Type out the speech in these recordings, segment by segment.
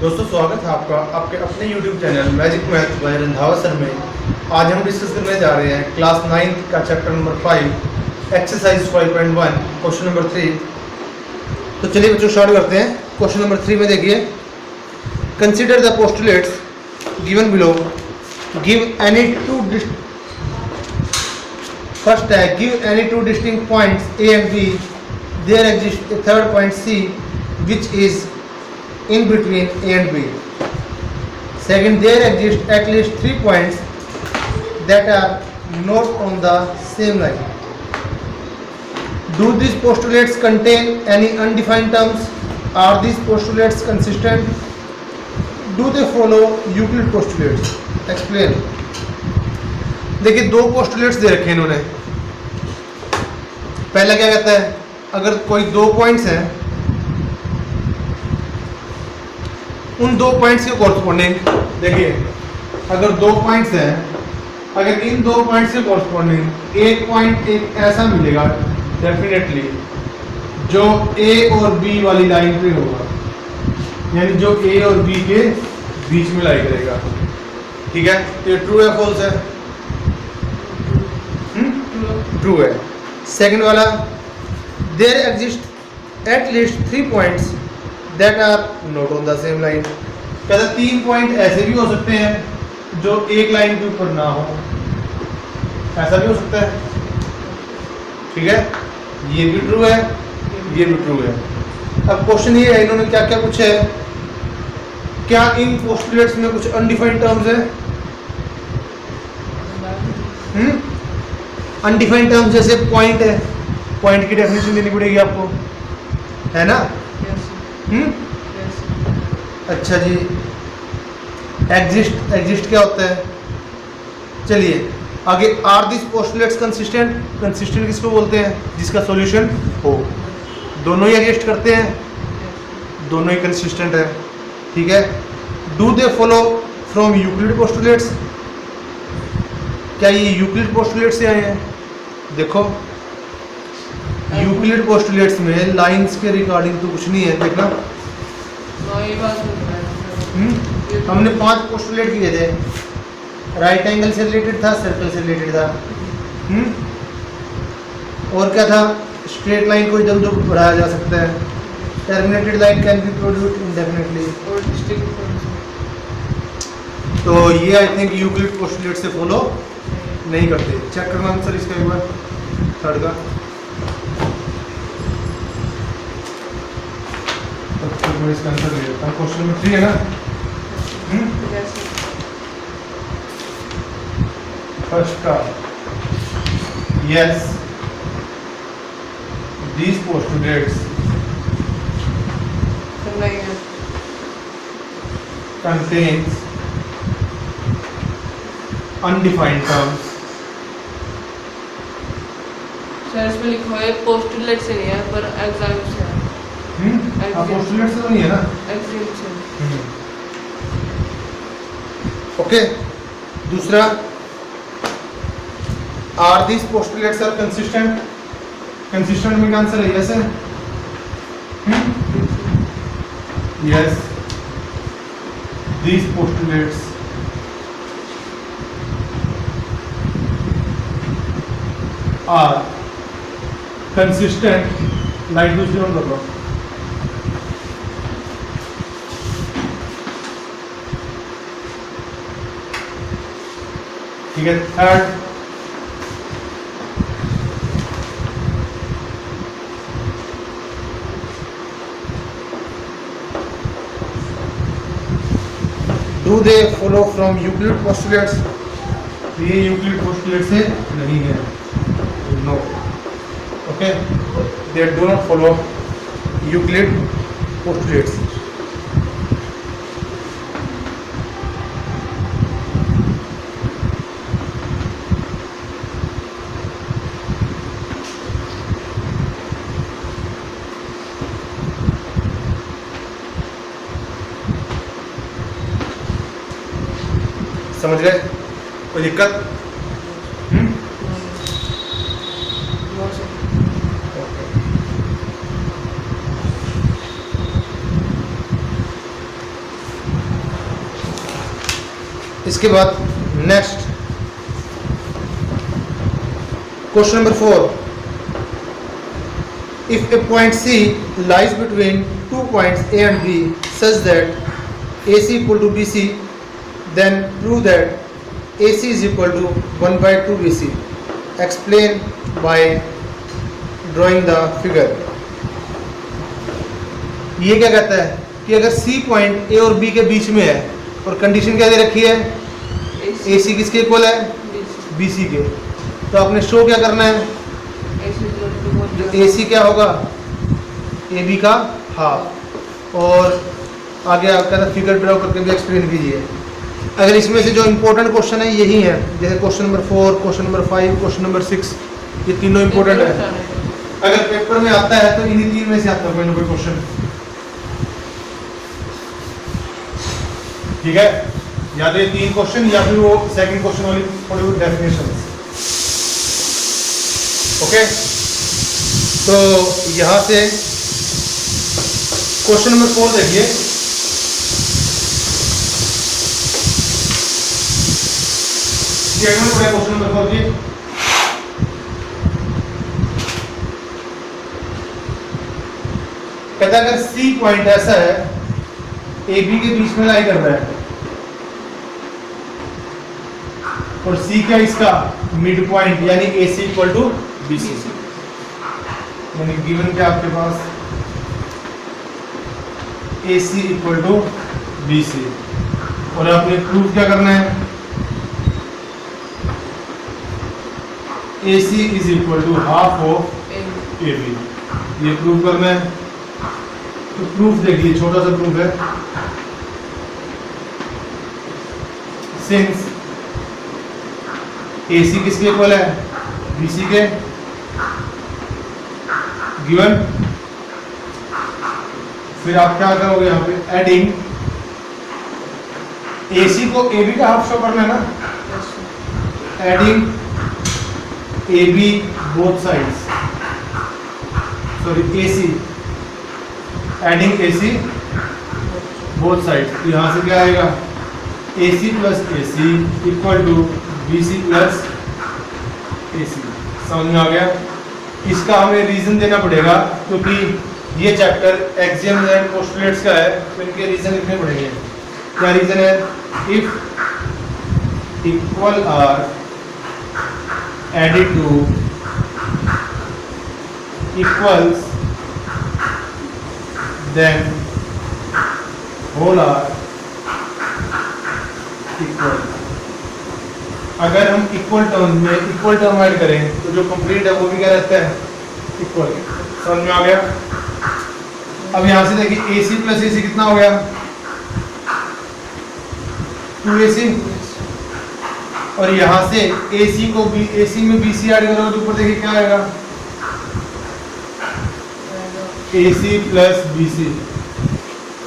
दोस्तों स्वागत है आपका आपके अपने YouTube channel magic math bye Randhawa sir में। आज हम डिस्कस करने जा रहे हैं क्लास 9 का chapter number 5 exercise 5.1 question number 3। तो चलिए बच्चों स्टार्ट करते हैं। क्वेश्चन नंबर 3 में देखिए, consider the postulates given below, give any two first है give any two distinct points A and B, there exists a third point C which is in between A and B. Second, there exist at least 3 points that are not on the same line. Do these postulates contain any undefined terms? Are these postulates consistent? Do they follow Euclid postulates? Explain. देखिए दो postulates दे रखे हैं इन्होंने। पहला क्या कहता है, अगर कोई दो पॉइंट्स हैं, उन दो पॉइंट्स के कॉरस्पॉन्डिंग, देखिए अगर दो पॉइंट्स हैं, अगर इन दो पॉइंट्स के कॉरस्पॉन्डिंग एक पॉइंट एक ऐसा मिलेगा डेफिनेटली जो ए और बी वाली लाइन पे होगा, यानी जो ए और बी के बीच में लाई करेगा। ठीक है, तो ये ट्रू है फॉल्स है? ट्रू है। सेकंड वाला, there exist at least 3 points that are not on the same line. कहता 3 पॉइंट ऐसे भी हो सकते हैं जो एक लाइन के ऊपर ना हो, ऐसा भी हो सकता है। ठीक है, ये भी ट्रू है, ये भी ट्रू है। अब क्वेश्चन ये है, इन्होंने क्या क्या पूछा है, क्या इन पोस्टुलेट्स में कुछ अनडिफाइंड टर्म्स है? अनडिफाइंड टर्म्स जैसे पॉइंट है, पॉइंट की डेफिनेशन देनी पड़ेगी आपको, है ना? अच्छा जी, एग्जिस्ट क्या होता है? चलिए आगे, are this postulates consistent? Consistent किसको बोलते हैं? जिसका सॉल्यूशन हो। दोनों ही एग्जिस्ट करते हैं, दोनों ही कंसिस्टेंट है। ठीक है। Do they follow from Euclid postulates? क्या ये यूक्लिड पोस्टुलेट्स से आए हैं? देखो यूक्लिड पोस्टुलेट्स में लाइंस के रिगार्डिंग तो कुछ नहीं है, देखना। हमने 5 पोस्टुलेट किए थे, राइट एंगल से रिलेटेड था, सर्कल से रिलेटेड था, और क्या था, स्ट्रेट लाइन को इधर उधर बढ़ाया जा सकता है, terminated line can be produced indefinitely. तो ये आई थिंक यूक्लिड पोस्टुलेट से फॉलो नहीं करते। चेक करना आंसर इसका एक बार, थर्ड का। तो इसका आंसर ले लेता हूँ। क्वेश्चन नंबर 3 है ना? फर्स्ट का yes, these postulates contains undefined terms। Sir इसमें लिखा है पोस्टुलेट से नहीं है, पर एग्जाम से है। पोस्टुलेट से तो नहीं है ना? एग्जाम से। ओके। दूसरा, are this postulates are consistent? Consistent में क्या आंसर है? यस है। Yes, this postulates are consistent. Light दूसरी ऑन कर लो। ठीक है। Third, do they follow from Euclid postulates? ये यूक्लिड पोस्टुलेट से नहीं है, no. Okay, they do not follow Euclid postulates. समझ गए? कोई दिक्कत? इसके बाद next question number 4, if a point C lies between 2 points A and B such that AC equal to BC, then prove that AC is equal to 1 by 2 BC. Explain by drawing the figure. ये क्या कहता है कि अगर C point A और B के बीच में है और कंडीशन क्या दे रखी है, AC किसके इक्वल है, BC के, तो आपने शो क्या करना है, जो AC क्या होगा, AB का हाफ, और आगे आपका फिगर ड्रॉ करके भी एक्सप्लेन कीजिए। अगर इसमें से जो इम्पोर्टेंट क्वेश्चन है यही है, जैसे question number 4, question number 5, question number 6, ये तीनों इम्पोर्टेंट है। अगर पेपर में आता है तो इन्हीं तीन में से आता है कोई ना कोई क्वेश्चन, ठीक है, या तो ये तीन क्वेश्चन या फिर वो सेकंड क्वेश्चन वाली थोड़ी बहुत डेफिनेशन। ओके, तो यहां से क्वेश्चन नंबर 4 देखिए, क्वेश्चन नंबर 4 की कहता है अगर सी पॉइंट ऐसा है ए बी के बीच में लाई कर रहा है और सी क्या इसका मिड पॉइंट यानी A C equal to B C, यानी गिवन क्या आपके पास A C equal to B C, और आपने प्रूफ क्या करना है, A C is equal to half of A B, ये प्रूफ करना है। तो प्रूफ देखिए, छोटा सा प्रूफ है, सिंस AC किसके इक्वल है, BC के, गिवन, फिर आप क्या करोगे यहाँ पे, एडिंग AC को AB का हाफ शो करना है ना, adding AB both sides, sorry AC, adding AC both sides, तो यहाँ से क्या आएगा, AC plus AC equal to BC plus AC। समझ में आ गया? इसका हमें रीजन देना पड़ेगा क्योंकि ये चैप्टर एक्सियम्स एंड पोस्टुलेट्स का है, तो इनके रीजन लिखने पड़ेंगे। क्या रीजन है, if equal are added to equals then whole are equal। अगर हम इक्वल टर्म में इक्वल टर्म ऐड करें तो जो कंप्लीट है वो भी क्या रहता है, इक्वल। समझ में आ गया? अब यहां से देखिए AC प्लस AC कितना हो गया, 2AC, और यहां से AC को AC में BC ऐड करोगे तो ऊपर देखिए क्या आएगा, AC प्लस BC,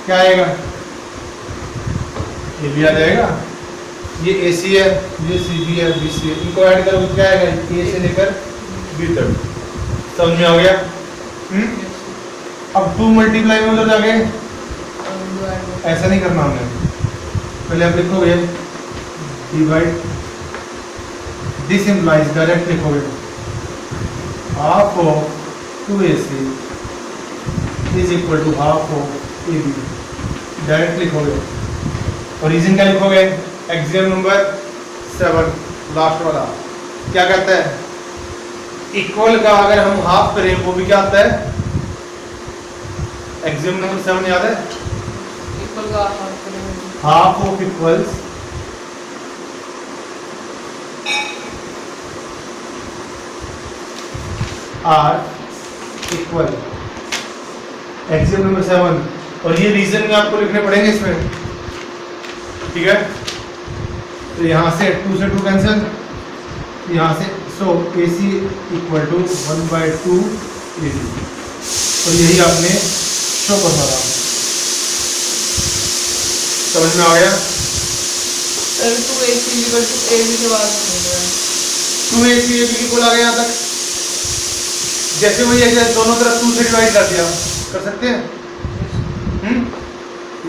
क्या आएगा, ये भी आ जाएगा, ये AC है, ये CB है, BC है, इनको ऐड करोगे क्या आएगा, A से लेकर B तक। समझ में आ गया? अब 2 मल्टीप्लाई में उधर जाके ऐसा नहीं करना हमने, पहले आप लिखोगे डिवाइड, दिस इम्प्लाइज, डायरेक्ट लिखोगे half of 2AC is equal to half of AB, direct लिखोगे। और रीजन क्या लिखोगे, एक्सियम नंबर 7 लास्ट वाला क्या कहता है, इक्वल का अगर हम हाफ करें वो भी क्या आता है, एक्सियम नंबर 7 याद है, इक्वल का हाफ करेंगे, half of equals are equal, axiom number 7, और ये रीजन में आपको लिखने पड़ेंगे इसमें, ठीक है। तो यहाँ से 2 से 2 कैंसिल, यहाँ से सो AC इक्वल टू 1/2 AC, और यही आपने शो करना था। समझ में आ गया? 2AC इक्वल टू AB के बाद 2AC AB इक्वल आ गया यहाँ तक। जैसे वही है, दोनों तरफ 2 से डिवाइड कर दिया, कर सकते हैं,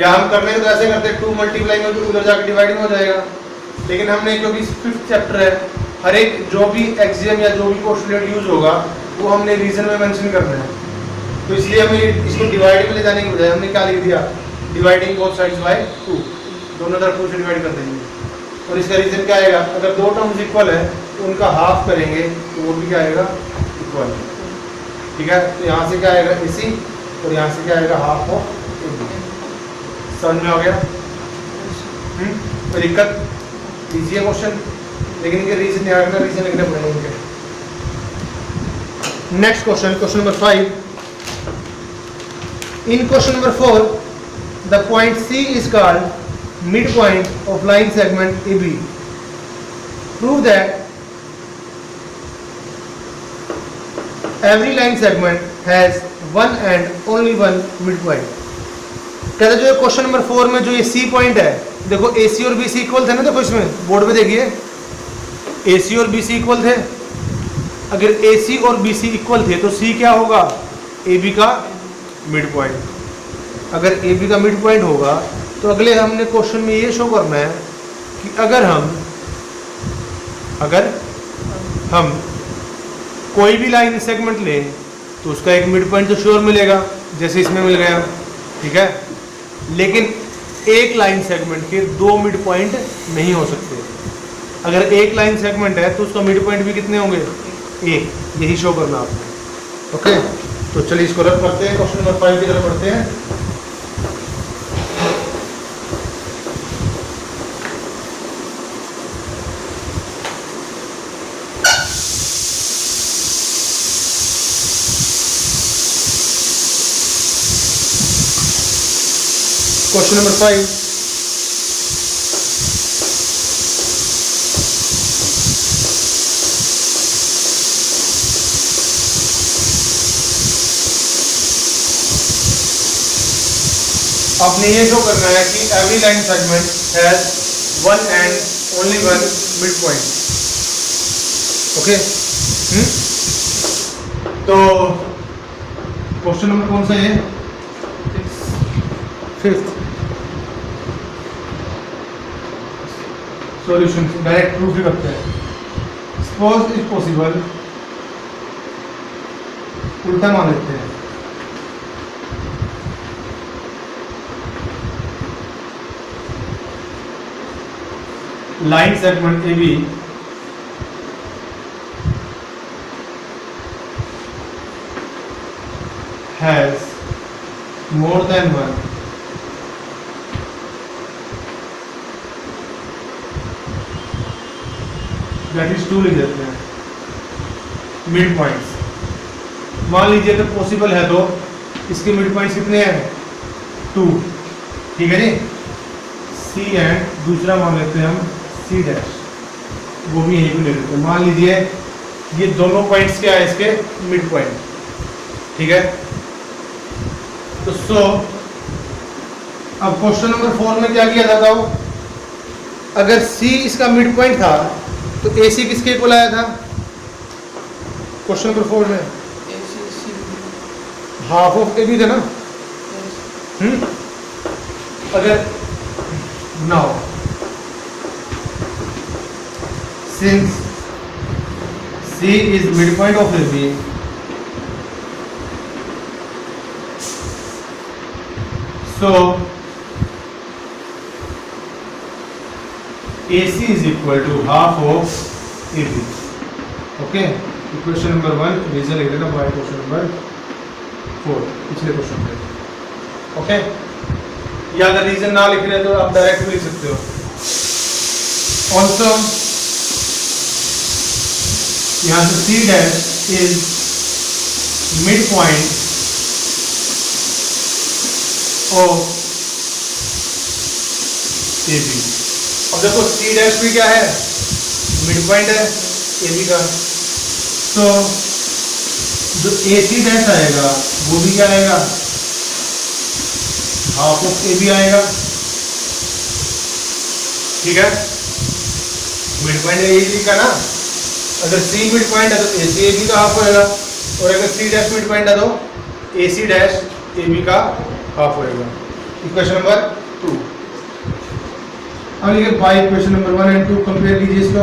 या हम करने को तो ऐसे करते हैं 2 मल्टीप्लाई में उधर जाके डिवाइड हो जाएगा, लेकिन हमने क्योंकि 5th चैप्टर है, हर एक जो भी एक्सियम या जो भी पोस्टुलेट यूज होगा वो हमने रीजन में मेंशन करना है। तो इसलिए हमें इसको डिवाइड में ले जाने के बजाय हमने क्या लिख दिया, डिवाइडिंग बोथ साइड्स बाय 2, दोनों तरफ 2 से डिवाइड कर देंगे। और इसका रीजन क्या आएगा, अगर दो टर्म्स इक्वल है तो उनका हाफ करेंगे तो वो भी क्या आएगा, इक्वल। ठीक है, तो यहाँ से क्या आएगा AC और यहाँ से क्या आएगा हाफ ऑफ AB। समझ में आ गया? कोई दिक्कत? लीजिए क्वेश्चन, लेकिन इनके रीजन याद रखना, रीजन लिखने पड़ेंगे इनके। Next question, question number 5। In question number 4 the point C is called midpoint of line segment AB. Prove that every line segment has one and only one midpoint. कहते जो question number 4 में जो ये C point है, देखो AC और BC equal थे ना, देखो इसमें बोर्ड पे देखिए AC और BC इक्वल थे। अगर AC और BC इक्वल थे तो C क्या होगा, AB का मिड पॉइंट। अगर AB का मिड पॉइंट होगा तो अगले हमने क्वेश्चन में ये शो करना है कि अगर हम कोई भी लाइन सेगमेंट लें तो उसका एक मिड पॉइंट तो श्योर मिलेगा, जैसे इसमें मिल गया। ठीक है, लेकिन एक लाइन सेगमेंट के 2 मिड पॉइंट नहीं हो सकते। अगर एक लाइन सेगमेंट है तो उसका मिड पॉइंट भी कितने होंगे, एक। यही शो करना आपने। ओके, तो चलिए इसको रख करते हैं, क्वेश्चन नंबर 5 की तरफ पढ़ते हैं। क्वेश्चन नंबर 5, आपने ये शो करना है कि every line segment has one and only one mid point. Okay, तो क्वेश्चन नंबर कौन सा है, 5th। सॉल्यूशन डायरेक्ट प्रूफ ही करते हैं। सपोज इज पॉसिबल, उल्टा मान लेते हैं। Line segment AB has more than one that is 2 लिख देते हैं मिड पॉइंट्स। मान लीजिए तो पॉसिबल है तो इसके मिड पॉइंट्स कितने हैं, 2। ठीक है जी, C एंड दूसरा मान लेते हैं हम C डैश, वो भी यहीं पे ले लेते हैं। मान लीजिए ये दोनों पॉइंट्स क्या है, इसके मिड पॉइंट। ठीक है, तो सो अब क्वेश्चन नंबर 4 में क्या किया था, बताओ। अगर C इसका मिड पॉइंट था तो AC किसके इक्वल आया था क्वेश्चन नंबर 4 में, हाफ ऑफ AB था ना। अगर now since C is midpoint of AB, so AC is equal to half of AB. Okay, equation number 1 reason लिख लेना बाय क्वेश्चन नंबर 4 पिछले क्वेश्चन पे। ओके, या अगर रीजन ना लिख रहे तो आप डायरेक्ट भी लिख सकते हो। ऑल्सो यहाँ से C dash is mid point of AB। अब देखो C डैश भी क्या है, मिड पॉइंट है AB का, तो जो AC डैश आएगा वो भी क्या आएगा, हाफ ऑफ AB आएगा। ठीक है, मिड पॉइंट है AB का ना, अगर C मिड पॉइंट है तो AC AB का हाफ होएगा, और अगर C डैश मिड पॉइंट है तो AC डैश AB का हाफ होएगा। Equation number 2। अब लिखे by question number 1 and 2 compare कीजिए इसको।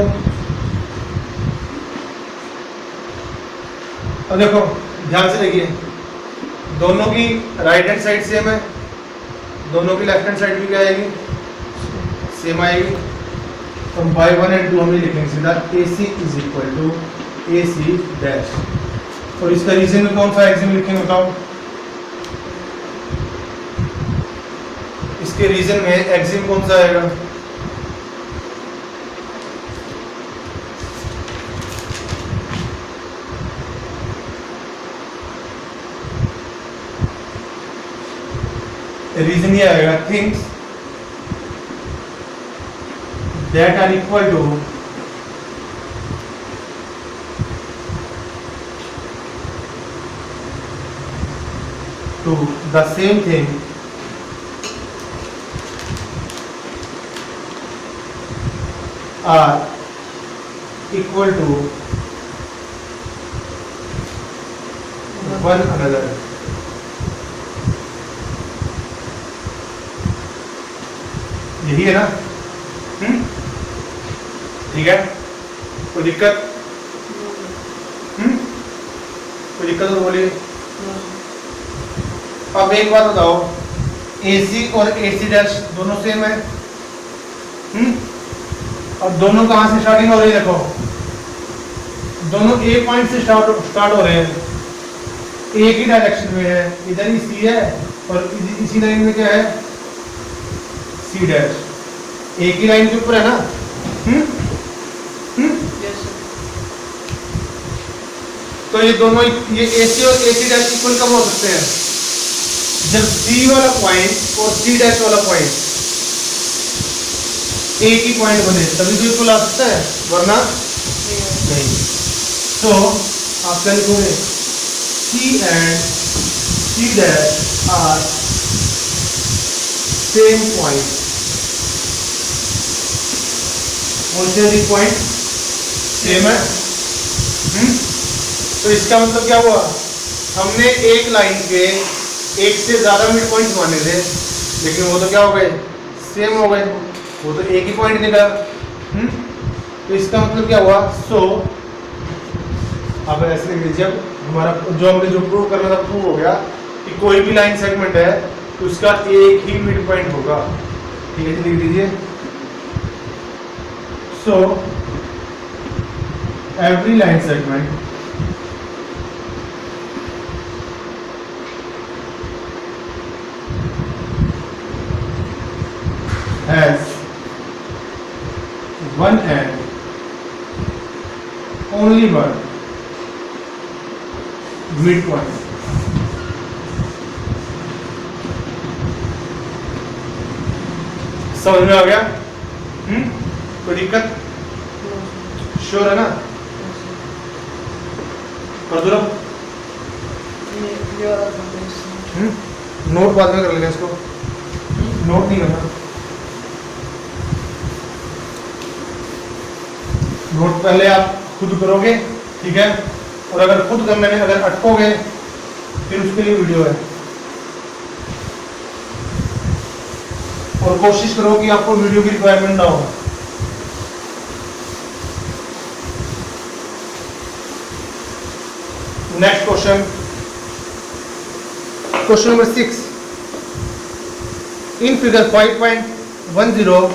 अब देखो ध्यान से देखिए, दोनों की राइट हैंड साइड सेम है, दोनों की लेफ्ट हैंड साइड भी क्या आएगी, सेम आएगी। तो बाय 1 एंड 2 हम ये लिखेंगे सीधा AC is equal to AC dash. और इसका रीजन में कौन सा एक्सिम लिखेंगे बताओ? इसके रीजन में एक्सिम कौन सा आएगा? रीजन ये आएगा things that are equal to the same thing are equal to one another. यही है ना? ठीक है, कोई दिक्कत? कोई दिक्कत तो बोलिए। अब एक बात बताओ, AC और AC डैश दोनों सेम है। अब दोनों कहां से स्टार्टिंग हो रही है? देखो दोनों A पॉइंट से स्टार्ट हो रहे हैं, एक ही डायरेक्शन में है, इधर ही C है और इसी लाइन में क्या है, C डैश। एक ही लाइन के ऊपर है ना? तो ये दोनों, ये AC और AC डैश इक्वल कब हो सकते हैं? जब C वाला पॉइंट और C डैश वाला पॉइंट एक ही पॉइंट बने, तभी तो इक्वल आ सकता है, वरना नहीं। तो आप क्या लिखोगे? C and C dash are same point। कौन से पॉइंट सेम है? तो इसका मतलब क्या हुआ, हमने एक लाइन के एक से ज्यादा मिड पॉइंट माने थे, लेकिन वो तो क्या हो गए, सेम हो गए, वो तो एक ही पॉइंट निकला। तो इसका मतलब क्या हुआ, सो अब ऐसे लिख लीजिए, हमारा जो हमने जो प्रूव करना था प्रूव हो गया कि कोई भी लाइन सेगमेंट है तो उसका एक ही मिड पॉइंट होगा। ठीक है, लिख दीजिए। So every line segment has one and only one midpoint। समझ में आ गया? कोई दिक्कत? श्योर है ना? कर दो नोट बाद में कर लेंगे इसको, नोट नहीं करना। नोट पहले आप खुद करोगे, ठीक है? और अगर खुद करने में अगर अटकोगे फिर उसके लिए वीडियो है। और कोशिश करो कि आपको वीडियो की रिक्वायरमेंट ना हो। Next question, question number 6। In figure 5.10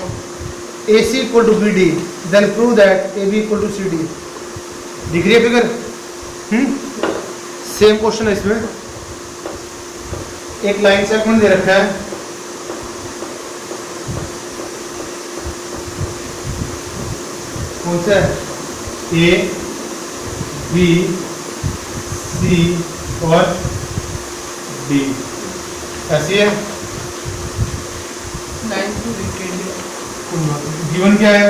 AC equal to BD, then prove that AB equal to CD। दिख रही है फिगर? सेम क्वेश्चन है इसमें। एक लाइन सेगमेंट दे रखा है, कौन सा है? A, B, C और D। ऐसी है। गिवन क्या है?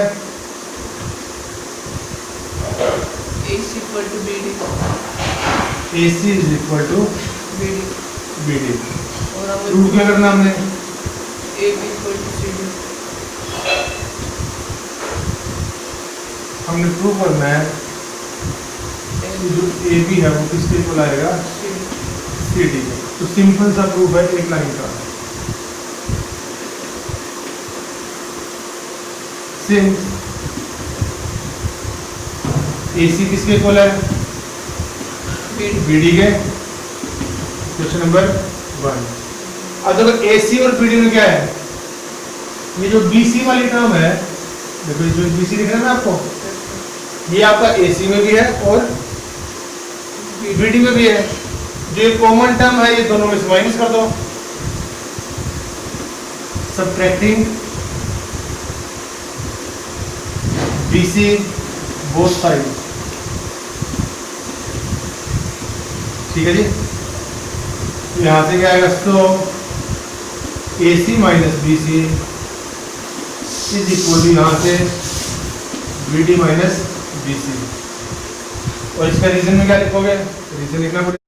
AC equal to BD। AC is equal to BD। और हमें प्रूव क्या करना हमने? AB equal to CD। हमने प्रूव करना है कि जो AB है वो किसके इक्वल आएगा? CD। तो सिंपल सा प्रूफ है एक लाइन का। सिंस AC किसके इक्वल है, BD के। Question number 1। अब देखो AC और BD में क्या है, ये जो BC वाली टर्म है, देखो ये जो BC दिख रहा है ना आपको, ये आपका AC में भी है और BD में भी है। जो ये कॉमन टर्म है ये दोनों में से माइनस कर दो, सबट्रैक्टिंग BC बोथ साइड। ठीक है जी, यहां से क्या आएगा, तो AC minus BC is equal to यहां से BD माइनस BC। और इसका रीजन में क्या लिखोगे, रीजन लिखना पड़ेगा।